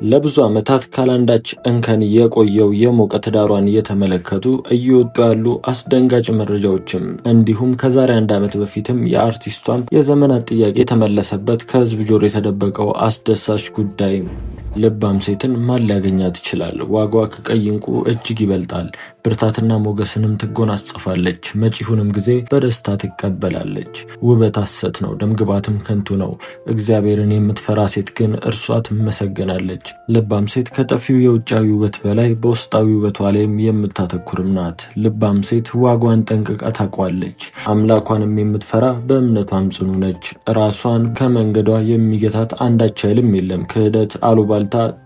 ለብዙ ዓመታት ካላንዳች እንከን የቆየው የሞቀ ትዳሯን እየተመለከቱ እየወጡ ያሉ አስደንጋጭ መረጃዎችም እንዲሁም ከዛሬ 1 ዓመት በፊትም የአርቲስቷም የዘመናት ጥያቄ የተመለሰበት ከህዝብ ጆሮ የተደበቀው አስደሳች ጉዳይ ልባም ሴትን ማን ሊያገኛት ይችላል? ዋጋዋ ከቀይ እንቁ እጅግ ይበልጣል። ብርታትና ሞገስንም ትጎናጸፋለች። መጪሁንም ጊዜ በደስታ ትቀበላለች። ውበት ሐሰት ነው፣ ደምግባትም ከንቱ ነው። እግዚአብሔርን የምትፈራ ሴት ግን እርሷ ትመሰገናለች። ልባም ሴት ከጠፊው የውጫዊ ውበት በላይ በውስጣዊ ውበቷ ላይም የምታተኩርም ናት። ልባም ሴት ዋጓን ጠንቅቃ ታውቃለች። አምላኳንም የምትፈራ በእምነቷም ጽኑ ነች። ራሷን ከመንገዷ የሚገታት አንዳች ኃይልም የለም። ክህደት፣ አሉባልታ፣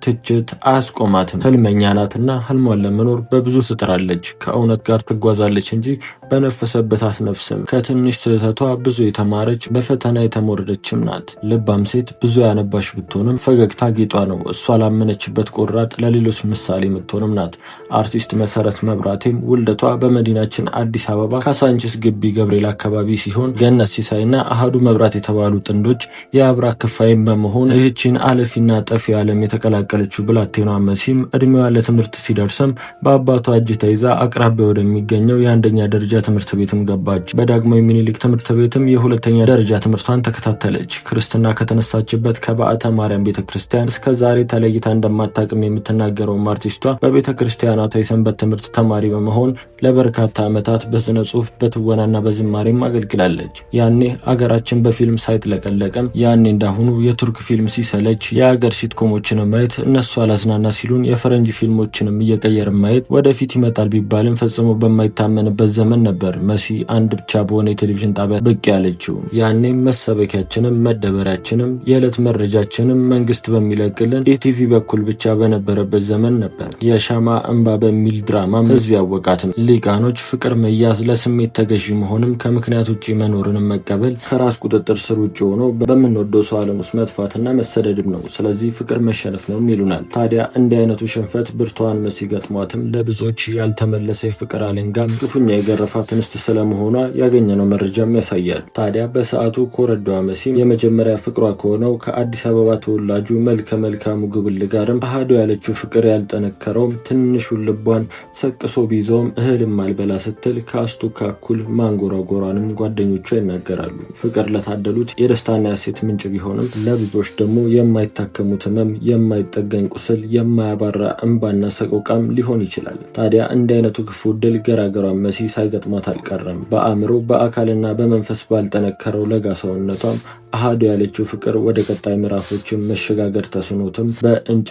ትችት አያስቆማትም። ህልመኛ ናትና ህልሟን ለመኖር በብዙ ትጥራለች። ከእውነት ጋር ትጓዛለች እንጂ በነፈሰበት አትነፍስም። ከትንሽ ስህተቷ ብዙ የተማረች በፈተና የተሞረደችም ናት። ልባም ሴት ብዙ ያነባሽ ብትሆንም ፈገግታ ጌጧ ነው። እሷ ላመነችበት ቆራጥ፣ ለሌሎች ምሳሌ የምትሆንም ናት። አርቲስት መሰረት መብራቴም ውልደቷ በመዲናችን አዲስ አበባ ካሳንቺስ ግቢ ገብርኤል አካባቢ ሲሆን ገነት ሲሳይና አሃዱ መብራት የተባሉ ጥንዶች የአብራክ ክፋይም በመሆን ይህችን አለፊና ጠፊ ዓለም የተቀላቀለችው ብላቴኗ መሲም እድሜዋ ለትምህርት ሲደርስም በአባቷ እጅ ተይዛ አቅራቢያ ወደሚገኘው የአንደኛ ደረጃ ትምህርት ቤትም ገባች። በዳግማዊ ምኒልክ ትምህርት ቤትም የሁለተኛ ደረጃ ትምህርቷን ተከታተለች። ክርስትና ከተነሳችበት ከበዓታ ማርያም ቤተክርስቲያን እስከ ዛሬ ተለይታ እንደማታውቅም የምትናገረው አርቲስቷ በቤተክርስቲያኗ የሰንበት ትምህርት ተማሪ በመሆን ለበርካታ ዓመታት በስነ ጽሑፍ በትወናና በዝማሬም አገልግላለች። ያኔ አገራችን በፊልም ሳይጥለቀለቅም ያኔ እንዳሁኑ የቱርክ ፊልም ሲሰለች የአገር ሲትኮሞችን ማየት እነሱ አላዝናና ሲሉን የፈረንጅ ፊልሞችንም እየቀየረ ማየት ወደፊት ይመጣል ቢባልም ፈጽሞ በማይታመንበት ዘመን ነበር መሲ አንድ ብቻ በሆነ የቴሌቪዥን ጣቢያ ብቅ ያለችው። ያኔም መሰበኪያችንም መደበሪያችንም የዕለት መረጃችንም መንግስት በሚለቅልን ኢቲቪ በኩል ብቻ በነበረበት ዘመን ነበር። የሻማ እንባ በሚል ድራማም ህዝብ ያወቃትም። ሊቃኖች ፍቅር መያዝ፣ ለስሜት ተገዢ መሆንም፣ ከምክንያት ውጭ መኖርንም መቀበል፣ ከራስ ቁጥጥር ስር ውጭ ሆኖ በምንወደው ሰው ዓለም ውስጥ መጥፋትና መሰደድም ነው። ስለዚህ ፍቅር መሸነፍ ነው ይሉናል። ታዲያ እንዲህ አይነቱ ሽንፈት ብርቱዋን መሲ ገጥሟትም ለብዙዎች ያልተመለሰ የፍቅር አለንጋም ክፉኛ የገረፋት እንስት ስለመሆኗ ያገኘነው መረጃም ያሳያል። ታዲያ በሰዓቱ ኮረዳዋ መሲም የመጀመሪያ ፍቅሯ ከሆነው ከአዲስ አበባ ተወላጁ መልከ መልካሙ ግብል ጋርም አሃዱ ያለችው ፍቅር ያልጠነከረውም ትንሹን ልቧን ሰቅሶ ቢይዘውም እህልም አልበላ ስትል ከአስቱካ እኩል ማንጎራጎሯንም ጓደኞቿ ይናገራሉ። ፍቅር ለታደሉት የደስታና የሐሴት ምንጭ ቢሆንም ለብዙዎች ደግሞ የማይታከሙት ህመም፣ የማይጠገን ቁስል፣ የማያባራ እንባና ሰቆቃም ሊሆን ይችላል። ታዲያ እንዲህ አይነቱ ክፉ ዕድል ገራገሯን መሲ ሳይገጥማት አልቀረም። በአእምሮ በአካልና በመንፈስ ባልጠነከረው ለጋ ሰውነቷም አሃዱ ያለችው ፍቅር ወደ ቀጣይ ምዕራፎችን መሸጋገር ተስኖትም በእንጭ